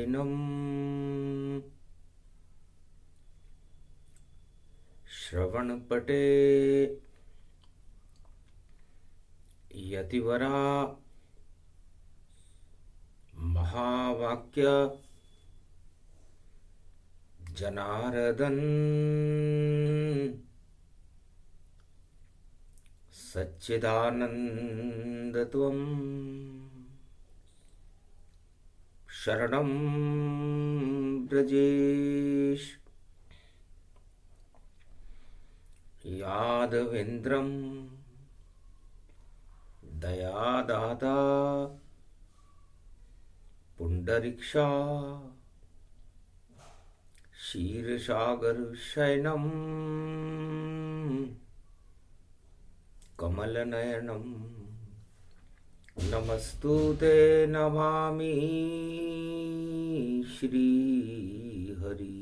शयनम् श्रवणपटे यतिवरा महावाक्य जनार्दन सच्चिदानंदत्वं शरणं ब्रजेश यादवेन्द्रं दयादाता पुंडरीक्षा क्षीरसागर शयनम् कमलनयनम् नमस्तुते नमामि श्रीहरि।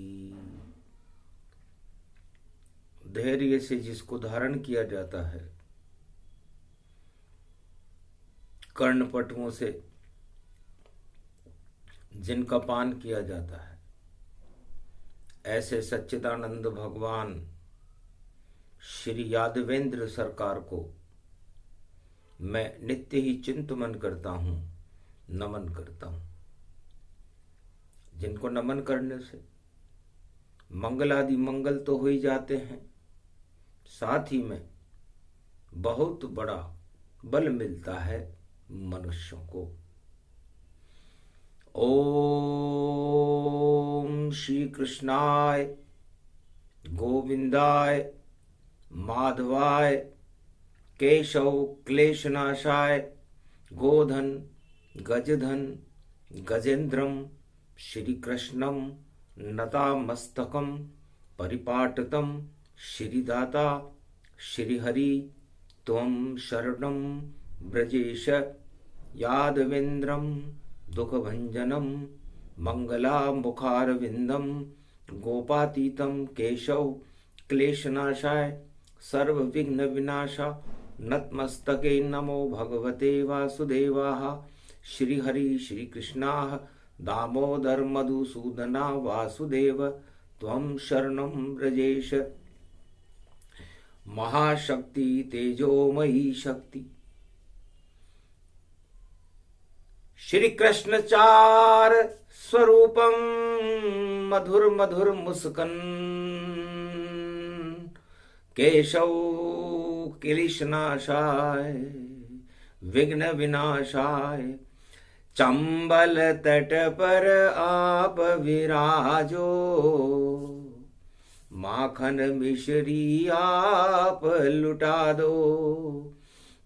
धैर्य से जिसको धारण किया जाता है, कर्णपटुओं से जिनका पान किया जाता है, ऐसे सच्चिदानंद भगवान श्री यादवेंद्र सरकार को मैं नित्य ही चिंतन करता हूँ, नमन करता हूँ। जिनको नमन करने से मंगलादि मंगल तो हो ही जाते हैं, साथ ही में बहुत बड़ा बल मिलता है मनुष्यों को। ओम श्री कृष्णाय गोविंदाय माधवाय केशव क्लेशनाशाय गोधन गजधन गजेन्द्रम श्री कृष्णम नतामस्तकम परिपाटतम श्रीदाता श्रीहरि त्वं शरणं ब्रजेश यादवेन्द्रं दुःखभंजनं मंगलामुखारविंदं गोपातीतं केशव क्लेशनाशाय सर्वविघ्न विनाशा नतमस्तके नमो भगवते वासुदेवाः श्रीहरि श्रीकृष्णाः दामोदर मधुसूदना वासुदेव त्वं शरणं ब्रजेश। महाशक्ति तेजोमयी शक्ति श्री कृष्ण चार स्वरूपम मधुर मधुर मुस्कन केशव क्लेशनाशाय विघ्न विनाशाय चंबल तट पर आप विराजो माखन मिश्री आप लुटा दो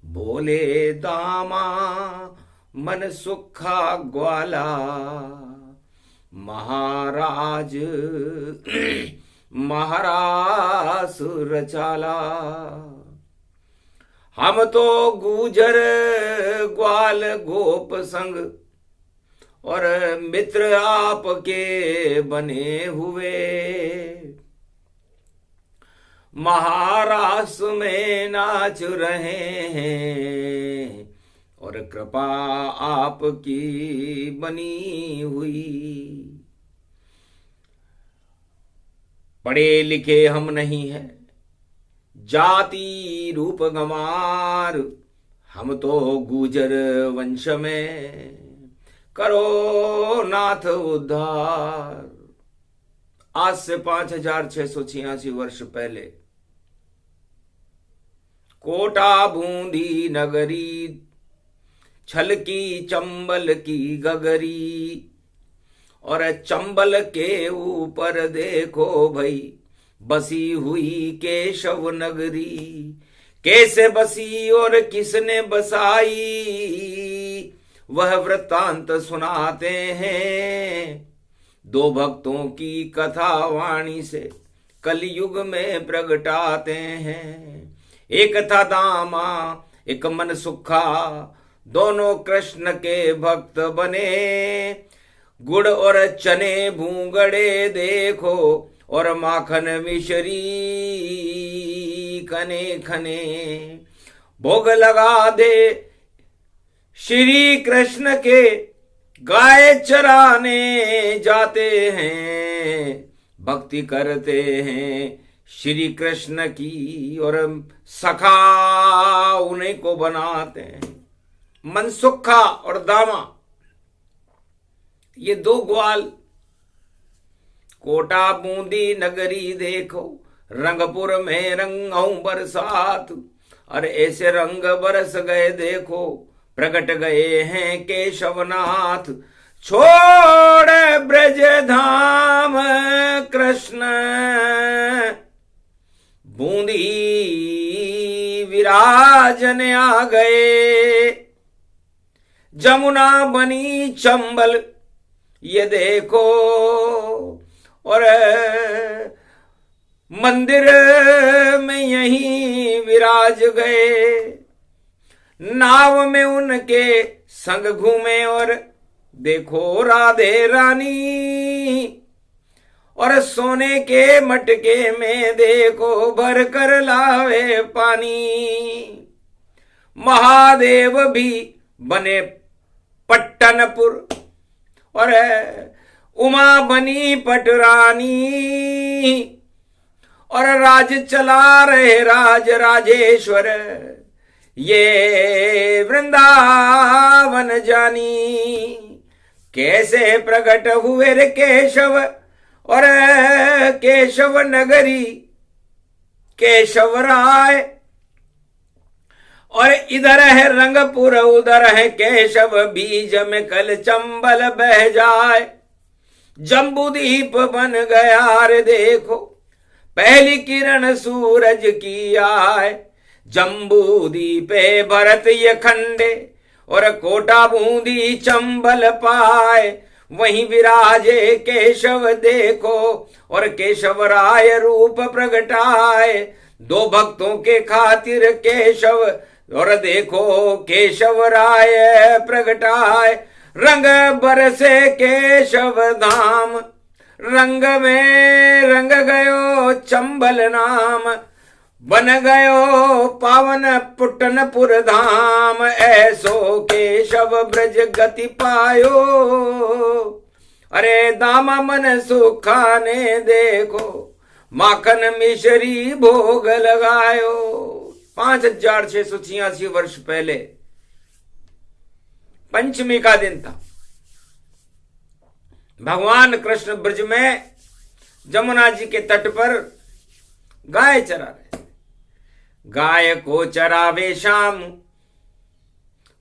बोले दामा मन सुखा ग्वाला महाराज महारासुर चाला। हम तो गुजर ग्वाल गोप संग और मित्र आपके बने हुए महारास में नाच रहे हैं और कृपा आपकी बनी हुई। पढ़े लिखे हम नहीं हैं जाति रूप गंवार, हम तो गुजर वंश में करो नाथ उद्धार। आज से 5686 वर्ष पहले कोटा बूंदी नगरी छल की चंबल की गगरी और चंबल के ऊपर देखो भई बसी हुई केशव नगरी। कैसे बसी और किसने बसाई वह वृत्तांत सुनाते हैं। दो भक्तों की कथा वाणी से कलयुग में प्रगटाते हैं। एक था दामा एक मन सुखा, दोनों कृष्ण के भक्त बने। गुड़ और चने भूंगड़े देखो और माखन मिश्री कने खने। भोग लगा दे श्री कृष्ण के गाय चराने जाते हैं, भक्ति करते हैं श्री कृष्ण की, और सखा उन्हीं को बनाते हैं। मनसुखा और दामा, ये दो ग्वाल। कोटा बूंदी नगरी देखो, रंगपुर में रंगऊ बरसात। अरे ऐसे रंग बरस गए देखो, प्रगट गए हैं केशवनाथ। छोड़ ब्रज धाम कृष्ण, बूंदी विराजन आ गए। जमुना बनी चंबल ये देखो, और मंदिर में यहीं विराज गए। नाव में उनके संग घूमे, और देखो राधे रानी, और सोने के मटके में देखो भर कर लावे पानी। महादेव भी बने पट्टनपुर, और उमा बनी पटरानी, और राज चला रहे राज राजेश्वर, ये वृंदावन जानी। कैसे प्रकट हुए रे केशव, और केशव नगरी केशव राय। और इधर है रंगपुर, उधर है केशव, बीज में कल चंबल बह जाए। जम्बूदीप बन गया रे देखो, पहली किरण सूरज की आए। जम्बूदीपे भरत ये खंडे, और कोटा बूंदी चंबल पाए। वहीं विराजे केशव देखो, और केशव राय रूप प्रगटाए। दो भक्तों के खातिर केशव, और देखो केशव राय प्रगटाए। रंग बरसे केशव धाम, रंग में रंग गयो चंबल नाम। बन गयो पावन पुट्टनपुर धाम, ऐसो केशव ब्रज गति पायो। अरे दामा मन सुखाने देखो, माखन मिश्री भोग लगायो। 5686 वर्ष पहले पंचमी का दिन था। भगवान कृष्ण ब्रज में जमुना जी के तट पर गाय चरा रहे। गाय को चरावे शाम,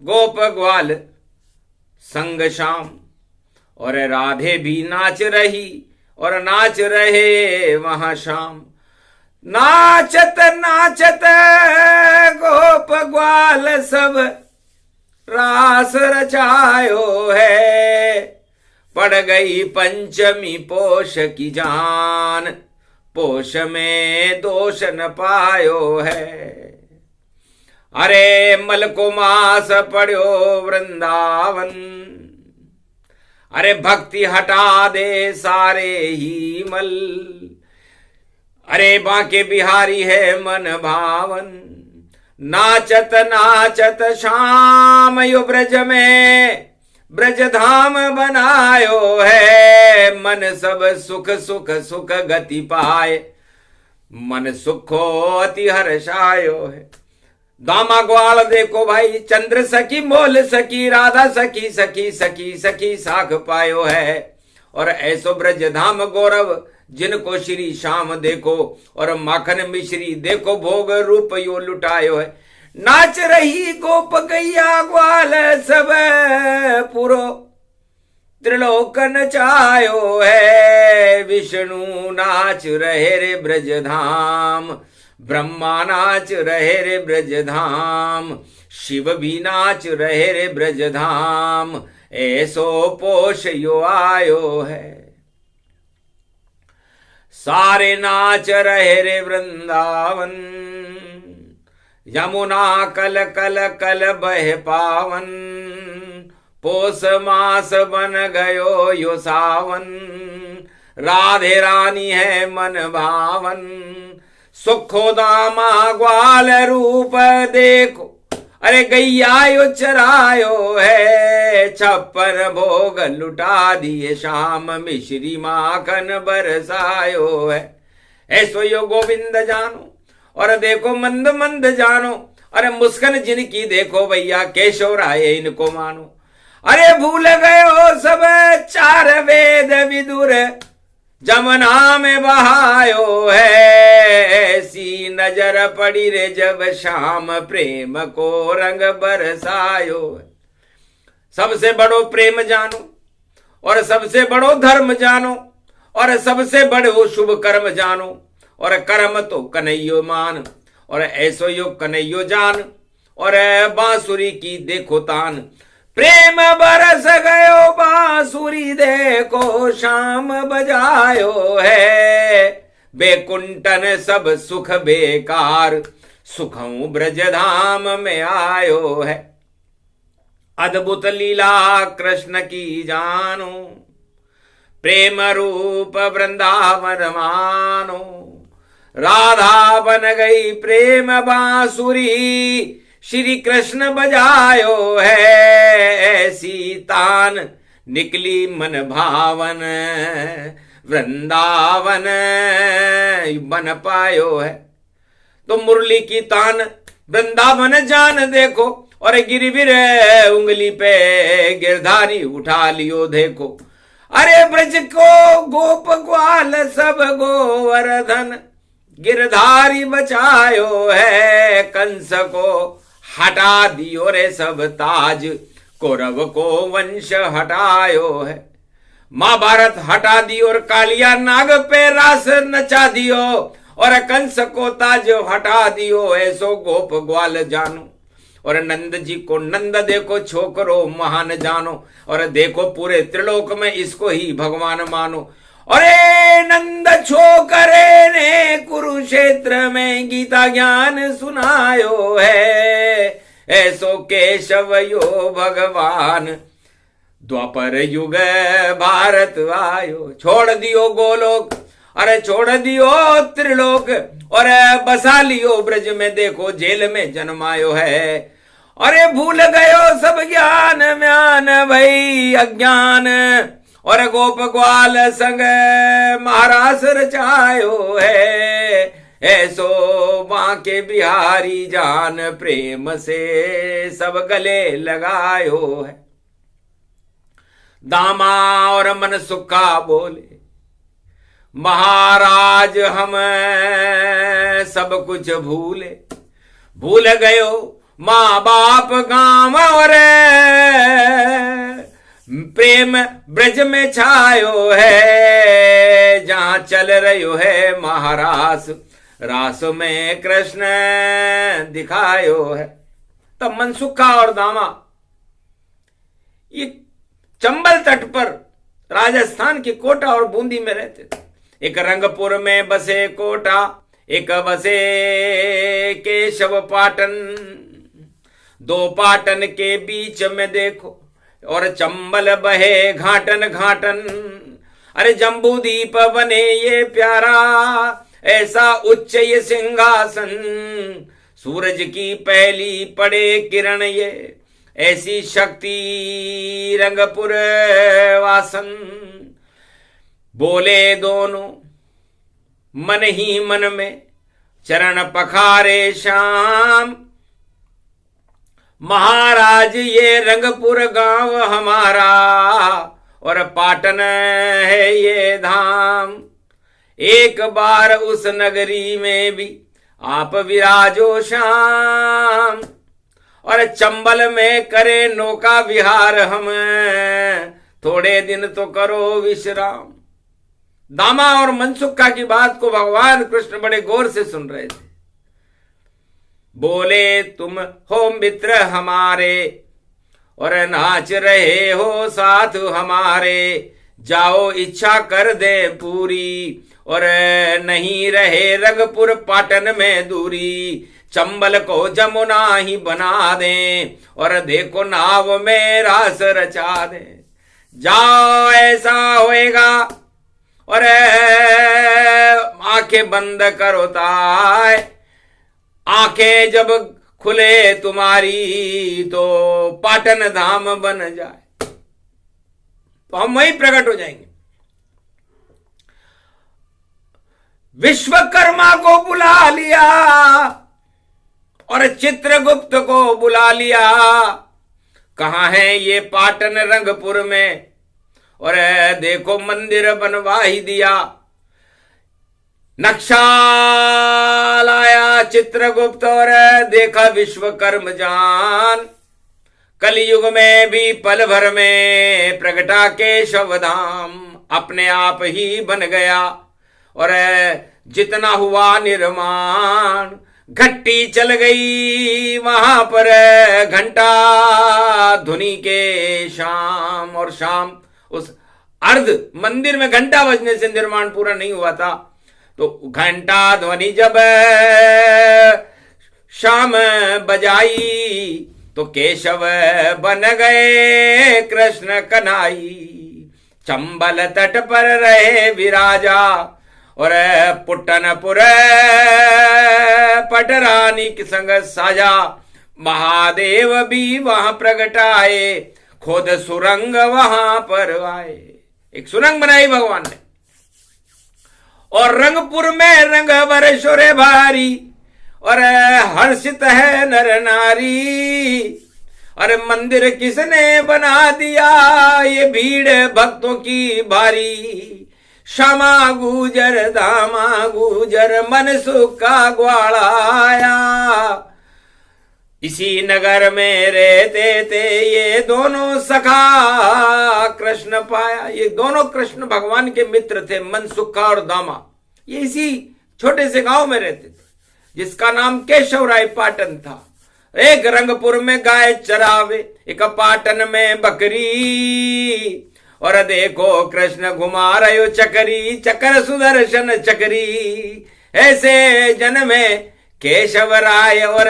गोप ग्वाल संग शाम। और राधे भी नाच रही, और नाच रहे वहां शाम। नाचत नाचत गोप ग्वाल सब रास रचायो है। पड़ गई पंचमी पोष की जान, पोष में दोष न पायो है। अरे मल को मास पड़ो वृंदावन, अरे भक्ति हटा दे सारे ही मल। अरे बांके बिहारी है मन भावन, नाचत नाचत शाम यो ब्रज में ब्रज धाम बनायो है। मन सब सुख सुख सुख गति पाए, मन सुखो अति हर्षायो है। दामा ग्वाल देखो भाई, चंद्र सखी मोल सखी, राधा सखी सखी सखी सखी साख पायो है। और ऐसो ब्रज धाम गौरव जिनको श्री श्याम देखो, और माखन मिश्री देखो भोग रूप यो लुटायो है। नाच रही गोप गैया ग्वाल सब, पुरो त्रिलोक नचायो है। विष्णु नाच रहे रे ब्रज धाम, ब्रह्मा नाच रहे रे ब्रज धाम, शिव भी नाच रहे रे ब्रज धाम। ऐसो पोष यो आयो है। सारे नाच रहे रे वृंदावन, यमुना कल कल कल बह पावन। पोष मास बन गयो यो सावन, राधे रानी है मन भावन। सुखो दामा ग्वाल रूप देखो, अरे गैया यो चरायो है। छप्पन भोग लुटा दिए, शाम मिश्री माखन बरसायो है। ऐसो यो गोविंद जानो और देखो मंद मंद जानो, अरे मुस्कान जिनकी देखो भैया केशव राय इनको मानो। अरे भूल गए हो सब चार वेद विदुर, जमुना में बहायो है। ऐसी नजर पड़ी रे जब शाम प्रेम को रंग बरसायो है। सबसे बड़ो प्रेम जानो और सबसे बड़ो धर्म जानो और सबसे बड़ो शुभ कर्म जानो, और कर्म तो कन्हैयो मान और ऐसो यो कन्हैयो जान, और बांसुरी की देखो तान। प्रेम बरस गयो बांसुरी देखो शाम बजायो है। बेकुंठन सब सुख बेकार, सुखों ब्रज धाम में आयो है। अद्भुत लीला कृष्ण की जानो, प्रेम रूप वृंदावन मानो। राधा बन गई प्रेम बांसुरी, श्री कृष्ण बजायो है। ऐसी तान निकली मन भावन, वृंदावन बन पायो है। तो मुरली की तान वृंदावन जान देखो, और गिरवीर उंगली पे गिरधारी उठा लियो देखो। अरे ब्रज को गोप ग्वाल सब गोवर्धन, गिरधारी बचायो है। कंस को हटा दियो रे सब ताज, कौरव को वंश हटायो है। महाभारत हटा दियो और कालिया नाग पे रास नचा दियो, और कंस को ताज हटा दियो। ऐसो गोप ग्वाल जानो, और नंद जी को नंद देखो छोकरो महान जानो, और देखो पूरे त्रिलोक में इसको ही भगवान मानो। अरे नंद छोकरे ने कुरुक्षेत्र में गीता ज्ञान सुनायो है। ऐसो केशव यो भगवान, द्वापर युग भारत आयो। छोड़ दियो गोलोक, अरे छोड़ दियो त्रिलोक, और बसा लियो ब्रज में देखो जेल में जन्मायो है। अरे भूल गयो सब ज्ञान म्यान भई अज्ञान, और गोप ग्वाल संग महारास रचायो है। ऐसो बांके बिहारी जान, प्रेम से सब गले लगायो है। दामा और मन सुखा बोले, महाराज हम सब कुछ भूले। भूल गयो माँ बाप गांव, और प्रेम ब्रज में छायो है। जहां चल रही है महारास, रास में कृष्ण दिखायो है। तब मनसुखा और दामा ये चंबल तट पर राजस्थान के कोटा और बूंदी में रहते थे। एक रंगपुर में बसे कोटा, एक बसे केशव पाटन। दो पाटन के बीच में देखो, और चंबल बहे घाटन घाटन। अरे जम्बू दीप बने ये प्यारा, ऐसा उच्च ये सिंहासन। सूरज की पहली पड़े किरण ये, ऐसी शक्ति रंगपुर वासन। बोले दोनों मन ही मन में, चरण पखारे श्याम। महाराज ये रंगपुर गांव हमारा, और पाटन है ये धाम। एक बार उस नगरी में भी आप विराजो श्याम, और चंबल में करे नौका विहार हम। थोड़े दिन तो करो विश्राम। दामा और मनसुखा की बात को भगवान कृष्ण बड़े गौर से सुन रहे थे। बोले तुम हो मित्र हमारे, और नाच रहे हो साथ हमारे। जाओ इच्छा कर दे पूरी, और नहीं रहे रंगपुर पाटन में दूरी। चंबल को जमुना ही बना दें, और देखो नाव में रास रचा दें। जाओ ऐसा होएगा, और आंखें बंद करो ताय। आंखें जब खुले तुम्हारी, तो पाटन धाम बन जाए। तो हम वहीं प्रकट हो जाएंगे। विश्वकर्मा को बुला लिया और चित्रगुप्त को बुला लिया। कहां है ये पाटन रंगपुर में, और देखो मंदिर बनवा ही दिया। नक्शा लाया चित्रगुप्त और देखा विश्वकर्म जान। कलयुग में भी पल भर में प्रगटा केशव धाम अपने आप ही बन गया। और जितना हुआ निर्माण, घट्टी चल गई वहां पर घंटा धुनी के शाम। और शाम उस अर्ध मंदिर में घंटा बजने से निर्माण पूरा नहीं हुआ था, तो घंटा ध्वनि जब शाम बजाई तो केशव बन गए कृष्ण कन्हाई। चंबल तट पर रहे विराजा और पुट्टनपुर पटरानी के संग साजा। महादेव भी वहां प्रगटाए, खुद सुरंग वहां पर आए। एक सुरंग बनाई भगवान ने। और रंगपुर में रंग बरसोरे भारी और हर्षित है नर नारी। अरे मंदिर किसने बना दिया, ये भीड़ भक्तों की भारी। श्यामा गुजर दामा गुजर मन सुख का ग्वाड़ाया। इसी नगर में रहते थे ये दोनों सखा, कृष्ण पाया। ये दोनों कृष्ण भगवान के मित्र थे, मनसुखा और दामा। ये इसी छोटे से गांव में रहते थे जिसका नाम केशव राय पाटन था। एक रंगपुर में गाय चरावे, एक पाटन में बकरी। और देखो कृष्ण घुमा रहे चकरी, चकर सुदर्शन चकरी। ऐसे जन में केशव राय और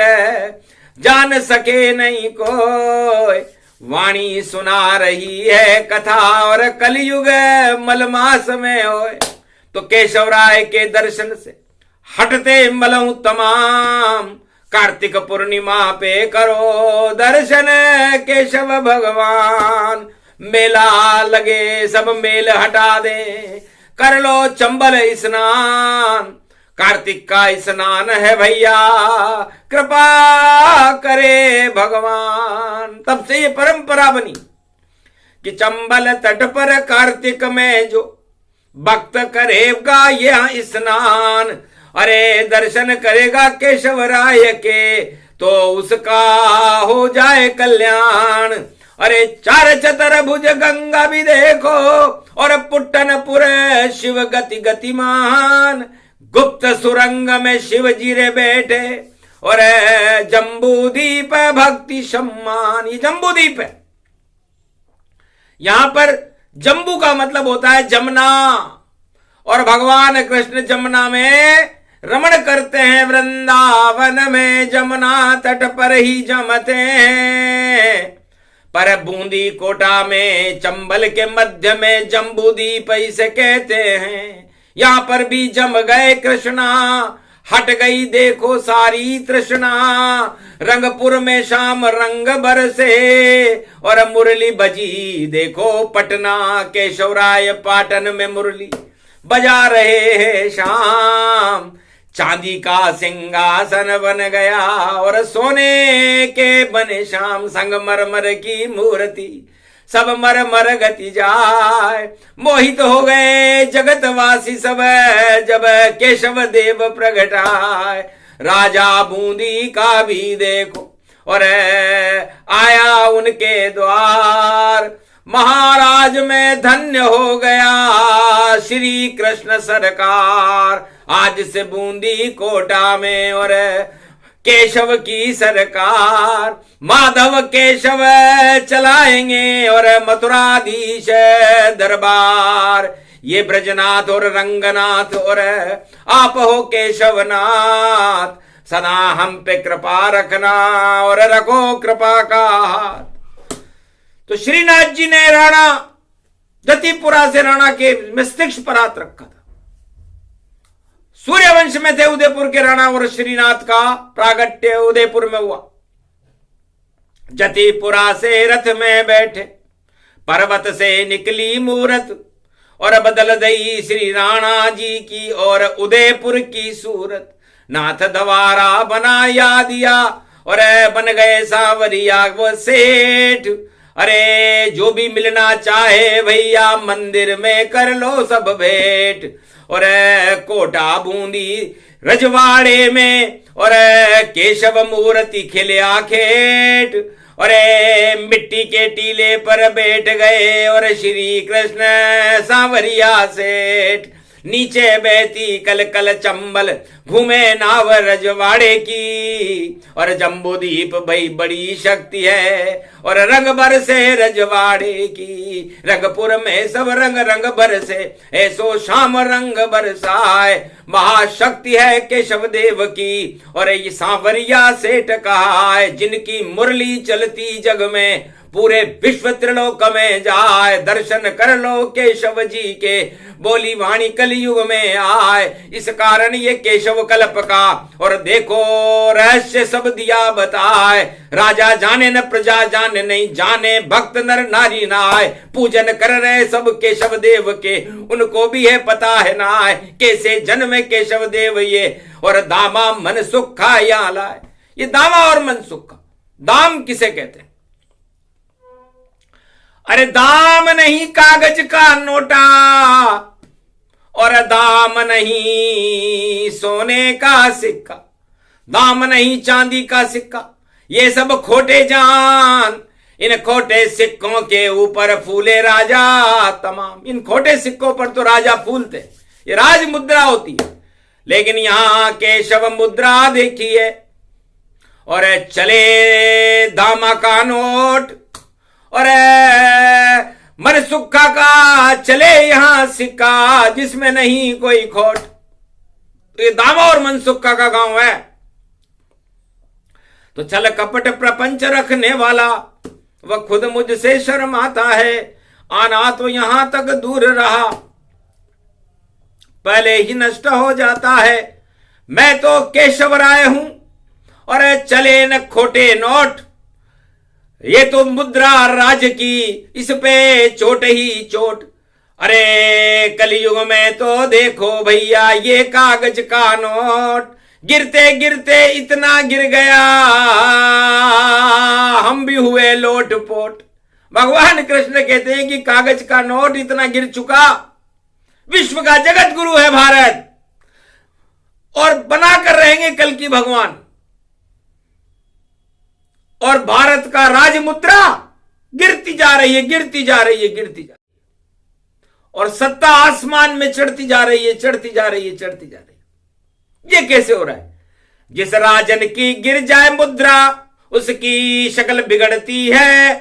जान सके नहीं कोई। वाणी सुना रही है कथा और कलयुग मलमास में होए। तो केशव राय के दर्शन से हटते मलहू तमाम। कार्तिक पूर्णिमा पे करो दर्शन केशव भगवान। मेला लगे सब मेल हटा दे, कर लो चंबल स्नान। कार्तिक का स्नान है भैया, कृपा करे भगवान। तब से ये परंपरा बनी कि चंबल तट पर कार्तिक में जो भक्त करेगा यह स्नान, अरे दर्शन करेगा केशव राय के, तो उसका हो जाए कल्याण। अरे चार चतुर्भुज गंगा भी देखो और पुट्टनपुर शिव गति गतिमान। गुप्त सुरंग में शिव जी रे बैठे और जम्बूदीप भक्ति सम्मान। ये जम्बूदीप है। यहां पर जम्बू का मतलब होता है जमुना, और भगवान कृष्ण जमुना में रमण करते हैं। वृंदावन में जमुना तट पर ही जमते हैं, पर बूंदी कोटा में चंबल के मध्य में जम्बूदीप इसे कहते हैं। यहां पर भी जम गए कृष्णा, हट गई देखो सारी तृष्णा। रंगपुर में शाम रंग बरसे और मुरली बजी देखो पटना। केशव राय पाटन में मुरली बजा रहे हैं शाम। चांदी का सिंहासन बन गया और सोने के बने श्याम। संगमरमर की मूर्ति सब मर गति जाए। मोहित हो गए जगतवासी सब जब केशव देव प्रगटाए। राजा बूंदी का भी देखो और आया उनके द्वार। महाराज में धन्य हो गया श्री कृष्ण सरकार। आज से बूंदी कोटा में और केशव की सरकार। माधव केशव चलाएंगे और मथुराधीश दरबार। ये ब्रजनाथ और रंगनाथ और आप हो केशवनाथ। सदा हम पे कृपा रखना और रखो कृपा का हाथ। तो श्रीनाथ जी ने राणा जतिपुरा से राणा के मस्तिष्क पर हाथ रखा था। सूर्यवंश में थे उदयपुर के राणा और श्रीनाथ का प्रागट्य उदयपुर में हुआ। जतिपुरा से रथ में बैठे पर्वत से निकली मूरत और बदल दई श्री राणा जी की और उदयपुर की सूरत। नाथ द्वारा बनाया दिया और बन गए सांवरिया वो सेठ। अरे जो भी मिलना चाहे भैया मंदिर में कर लो सब भेंट। और कोटा बूंदी रजवाड़े में और केशव मूर्ति खिलिया खेट। और मिट्टी के टीले पर बैठ गए और श्री कृष्ण सांवरिया सेठ। नीचे बहती कल कल चंबल घूमे नाव रजवाड़े की। और जम्बूदीप भाई बड़ी शक्ति है और रंग भर से रजवाड़े की। रंगपुर में सब रंग रंग भर से ऐसो शाम रंग बरसाए। महाशक्ति है केशव देव की और ये सांवरिया सेठ कहा है। जिनकी मुरली चलती जग में पूरे विश्व त्रिलोक में जाए। दर्शन कर लो केशव जी के बोली वाणी कलयुग में आए। इस कारण ये केशव कल्प का और देखो रहस्य सब दिया बताए। राजा जाने न प्रजा जाने नहीं जाने भक्त नर नारी नाय। पूजन कर रहे सब केशव देव के उनको भी है पता है ना कैसे जन्म केशव देव ये। और दामा मन सुखा या लाए। ये दामा और मन सुखा दाम किसे कहते हैं? अरे दाम नहीं कागज का नोटा और दाम नहीं सोने का सिक्का। दाम नहीं चांदी का सिक्का ये सब खोटे जान। इन खोटे सिक्कों के ऊपर फूले राजा तमाम। इन खोटे सिक्कों पर तो राजा फूलते ये राज मुद्रा होती है। लेकिन यहां केशव मुद्रा देखिए और चले दामा का नोट और मन सुखा का चले यहां सिक्का जिसमें नहीं कोई खोट। तो ये दामा और मन सुखा का गांव है। तो छल कपट प्रपंच रखने वाला वह खुद मुझसे शर्माता है। आना तो यहां तक दूर रहा पहले ही नष्ट हो जाता है। मैं तो केशव राय हूं और चले न खोटे नोट। ये तो मुद्रा राज की इस पे चोट ही चोट। अरे कलयुग में तो देखो भैया ये कागज का नोट। गिरते गिरते इतना गिर गया हम भी हुए लोटपोट। भगवान कृष्ण कहते हैं कि कागज का नोट इतना गिर चुका। विश्व का जगत गुरु है भारत और बनाकर रहेंगे कल की भगवान। और भारत का राज मुद्रा गिरती जा रही है गिरती जा रही है गिरती जा रही है। और सत्ता आसमान में चढ़ती जा रही है चढ़ती जा रही है चढ़ती जा रही है। ये कैसे हो रहा है? जिस राजन की गिर जाए मुद्रा उसकी शक्ल बिगड़ती है।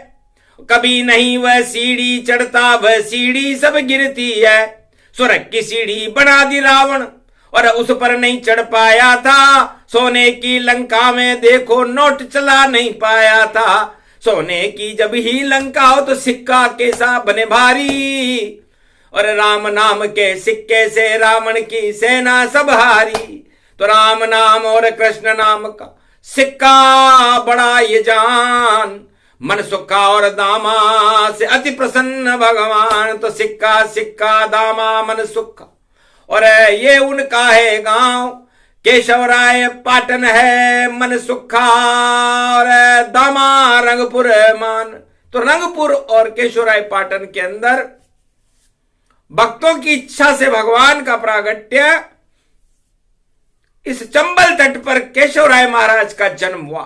कभी नहीं वह सीढ़ी चढ़ता वह सीढ़ी सब गिरती है। स्वर्ग की सीढ़ी बना दी रावण और उस पर नहीं चढ़ पाया था। सोने की लंका में देखो नोट चला नहीं पाया था। सोने की जब ही लंका हो तो सिक्का कैसा बने भारी। और राम नाम के सिक्के से रावण की सेना सब हारी। तो राम नाम और कृष्ण नाम का सिक्का बड़ा ये जान। मन सुखा और दामा से अति प्रसन्न भगवान। तो सिक्का सिक्का दामा मन सुखा और ये उनका है गांव। केशव राय पाटन है मन सुखा और दामा रंगपुर मान। तो रंगपुर और केशव राय पाटन के अंदर भक्तों की इच्छा से भगवान का प्रागट्य इस चंबल तट पर केशव राय महाराज का जन्म हुआ।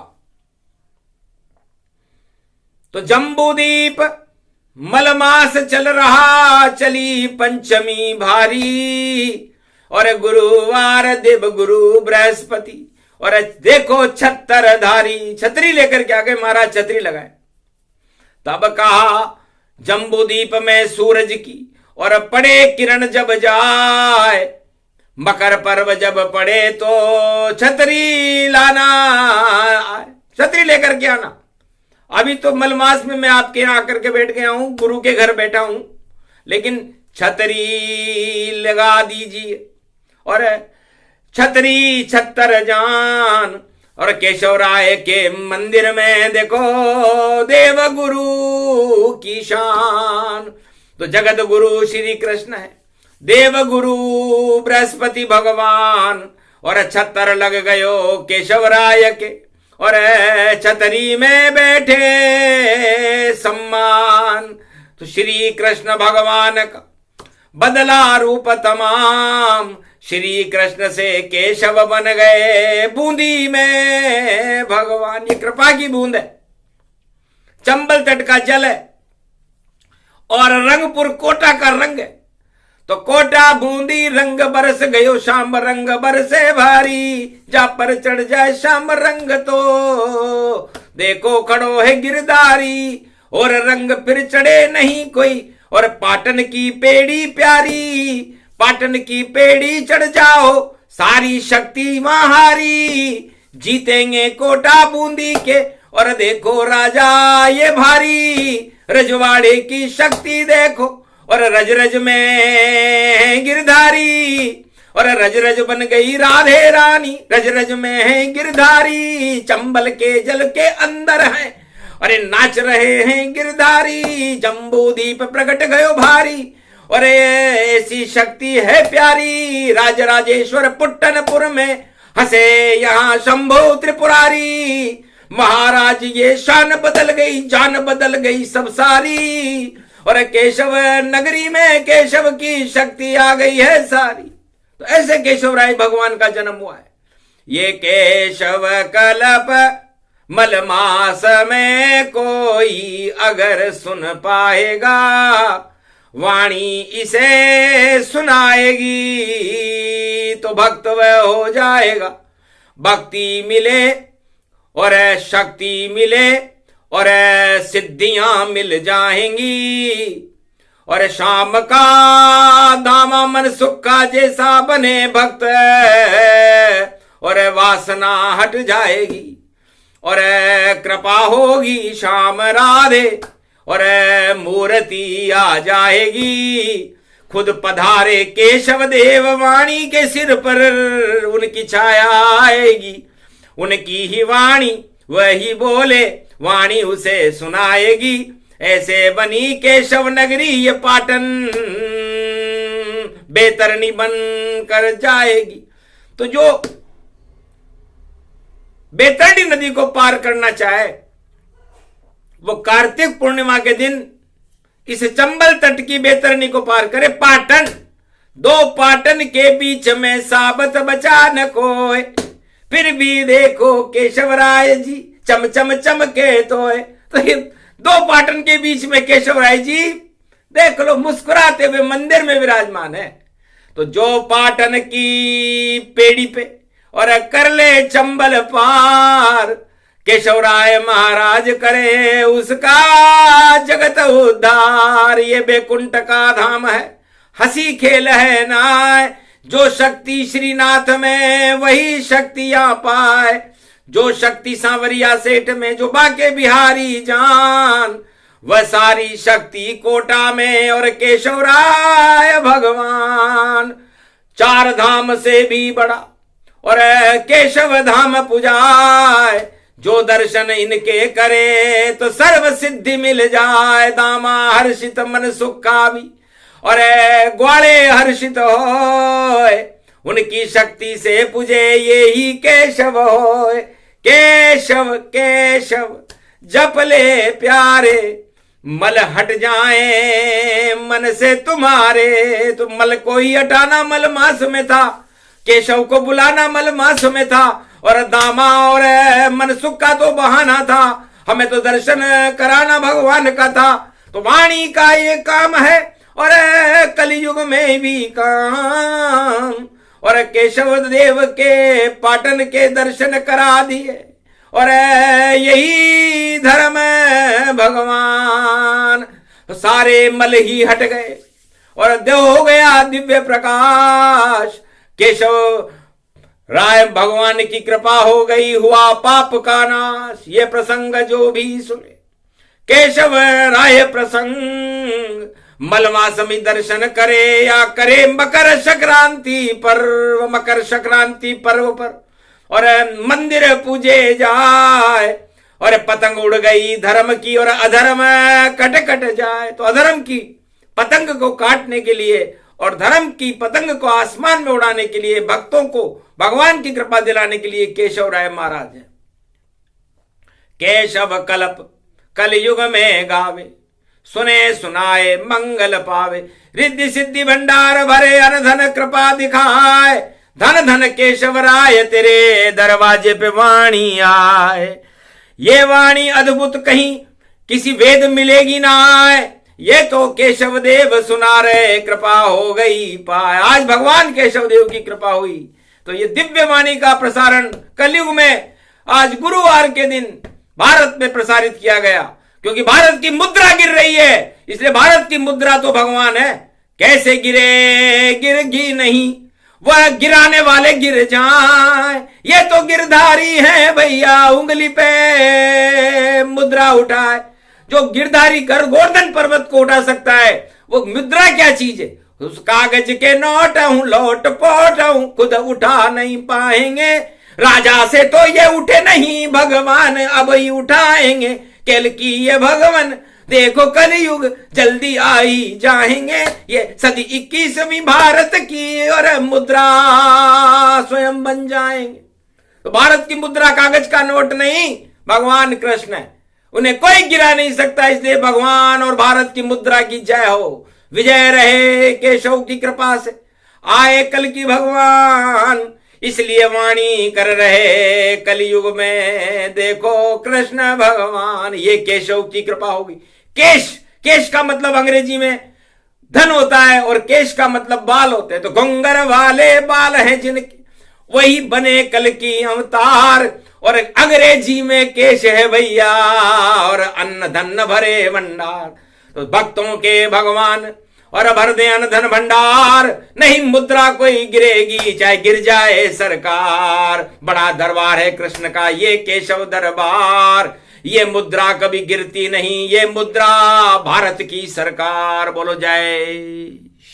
तो जम्बूदीप मलमास चल रहा चली पंचमी भारी। और गुरुवार देव गुरु बृहस्पति और देखो छत्तरधारी। छतरी लेकर के आ गए महाराज छतरी लगाए। तब कहा जम्बूदीप में सूरज की और पड़े किरण जब जाए। मकर पर्व जब पड़े तो छतरी लाना छतरी लेकर के आना। अभी तो मलमास में मैं आपके यहां आकर के बैठ गया हूं गुरु के घर बैठा हूं लेकिन छतरी लगा दीजिए। और छतरी छत्तर जान और केशव राय के मंदिर में देखो देव गुरु की शान। तो जगत गुरु श्री कृष्ण है, देव गुरु बृहस्पति भगवान, और छतर लग गयो केशव राय के, और छतरी में बैठे सम्मान। तो श्री कृष्ण भगवान का बदला रूप तमाम, श्री कृष्ण से केशव बन गए बूंदी में भगवान। ये कृपा की बूंद है, चंबल तट का जल है और रंगपुर कोटा का रंग है। तो कोटा बूंदी रंग बरस गयो शाम, रंग बरसे भारी, जा पर चढ़ जाए शाम रंग तो देखो खड़ो है गिरधारी, और रंग फिर चढ़े नहीं कोई, और पाटन की पेड़ी प्यारी, पाटन की पेड़ी चढ़ जाओ सारी शक्ति महारी, जीतेंगे कोटा बूंदी के, और देखो राजा ये भारी, रजवाड़े की शक्ति देखो, और रज रज में गिरधारी, और रज रज बन गई राधे रानी, रज रज में है गिरधारी, चंबल के जल के अंदर है, अरे नाच रहे हैं गिरधारी, जम्बूदीप प्रकट गयो भारी, और ऐसी शक्ति है प्यारी, राजराजेश्वर पुट्टनपुर में हंसे यहाँ शंभो त्रिपुरारी, महाराज ये शान बदल गई, जान बदल गई सब सारी, और केशव नगरी में केशव की शक्ति आ गई है सारी। तो ऐसे केशव राय भगवान का जन्म हुआ है। ये केशव कल्प मलमास में कोई अगर सुन पाएगा, वाणी इसे सुनाएगी तो भक्त वह हो जाएगा। भक्ति मिले और शक्ति मिले और सिद्धियां मिल जाएंगी, और शाम का दामा मन सुख का जैसा बने भक्त, और वासना हट जाएगी, और कृपा होगी शाम राधे, और मूर्ति आ जाएगी। खुद पधारे केशव देव, वाणी के सिर पर उनकी छाया आएगी, उनकी ही वाणी वही बोले, वाणी उसे सुनाएगी। ऐसे बनी केशव नगरी ये पाटन, बेतरनी बन कर जाएगी। तो जो बेतरनी नदी को पार करना चाहे वो कार्तिक पूर्णिमा के दिन इस चंबल तट की बेतरनी को पार करे। पाटन, दो पाटन के बीच में साबत बचा न कोई, फिर भी देखो केशव राय जी चम चम चमके तो ये दो पाटन के बीच में केशव राय जी देख लो मुस्कुराते हुए मंदिर में विराजमान है। तो जो पाटन की पेड़ी पे और कर ले चंबल पार, केशव राय महाराज करे उसका जगत उद्धार। ये बैकुंठ का धाम है, हंसी खेल है नाय, जो शक्ति श्रीनाथ में वही शक्तियां पाए, जो शक्ति सांवरिया सेठ में जो बाके बिहारी जान, वह सारी शक्ति कोटा में और केशव राय भगवान। चार धाम से भी बड़ा और केशव धाम पुजाए, जो दर्शन इनके करे तो सर्व सिद्धि मिल जाए। दामा हर्षित मन सुख का भी और ग्वाले हर्षित होए, उनकी शक्ति से पूजे ये ही केशव होए। केशव केशव जप ले प्यारे, मल हट जाए मन से तुम्हारे। तो मल को ही हटाना मल मास में था, केशव को बुलाना मल मास में था, और दामा और मनसुख का तो बहाना था, हमें तो दर्शन कराना भगवान का था। तो वाणी का ये काम है और कलयुग में भी काम, और केशव देव के पाटन के दर्शन करा दिए, और यही धर्म भगवान। सारे मल ही हट गए और देव हो गया दिव्य प्रकाश। केशव राय भगवान की कृपा हो गई, हुआ पाप का नाश। ये प्रसंग जो भी सुने केशव राय प्रसंग, मलमास में दर्शन करे या करे मकर संक्रांति पर्व। मकर संक्रांति पर्व पर और मंदिर पूजे जाए, और पतंग उड़ गई धर्म की और अधर्म कट कट जाए। तो अधर्म की पतंग को काटने के लिए और धर्म की पतंग को आसमान में उड़ाने के लिए, भक्तों को भगवान की कृपा दिलाने के लिए केशव राय महाराज है। केशव कल्प कलयुग में गावे, सुने सुनाए मंगल पावे। रिद्धि सिद्धि भंडार भरे, अनधन कृपा दिखाए। धन धन केशव राय तेरे दरवाजे पे वाणी आए। ये वाणी अद्भुत कहीं किसी वेद मिलेगी ना आए, ये तो केशव देव सुना रहे, कृपा हो गई पाए। आज भगवान केशव देव की कृपा हुई तो ये दिव्य वाणी का प्रसारण कलयुग में आज गुरुवार के दिन भारत में प्रसारित किया गया, क्योंकि भारत की मुद्रा गिर रही है, इसलिए भारत की मुद्रा तो भगवान है। कैसे गिरे गिरगी नहीं, वह गिराने वाले गिर जाएं। ये तो गिरधारी है भैया, उंगली पे मुद्रा उठाए। जो गिरधारी कर गोवर्धन पर्वत को उठा सकता है, वो मुद्रा क्या चीज है? उस कागज के नोट हूं, लोट पोट हूं, खुद उठा नहीं पाएंगे। राजा से तो ये उठे नहीं, भगवान अब ही उठाएंगे। केल की ये भगवान देखो कलयुग जल्दी आई जाएंगे। ये सदी 21वीं भारत की और मुद्रा स्वयं बन जाएंगे। तो भारत की मुद्रा कागज का नोट नहीं, भगवान कृष्ण है, उन्हें कोई गिरा नहीं सकता। इसलिए भगवान और भारत की मुद्रा की जय हो, विजय रहे केशव की कृपा से। आए कल की भगवान, इसलिए वाणी कर रहे कलयुग में, देखो कृष्ण भगवान। ये केशव की कृपा होगी। केश, केश का मतलब अंग्रेजी में धन होता है और केश का मतलब बाल होते हैं। तो घुंगर वाले बाल हैं जिनके, वही बने कल की अवतार। और अंग्रेजी में केश है भैया, और अन्न धन भरे भंडार। तो भक्तों के भगवान और भर दे अन्न धन भंडार। नहीं मुद्रा कोई गिरेगी, चाहे गिर जाए सरकार। बड़ा दरबार है कृष्ण का ये केशव दरबार। ये मुद्रा कभी गिरती नहीं, ये मुद्रा भारत की सरकार। बोलो जय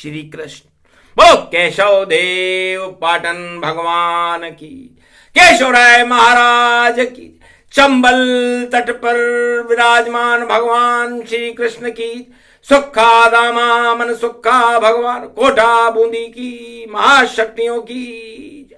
श्री कृष्ण, बोलो केशव देव पाटन भगवान की, केशव राय महाराज की। चंबल तट पर विराजमान भगवान श्री कृष्ण की। सुखा दामा मन सुखा भगवान, कोटा बूंदी की महाशक्तियों की।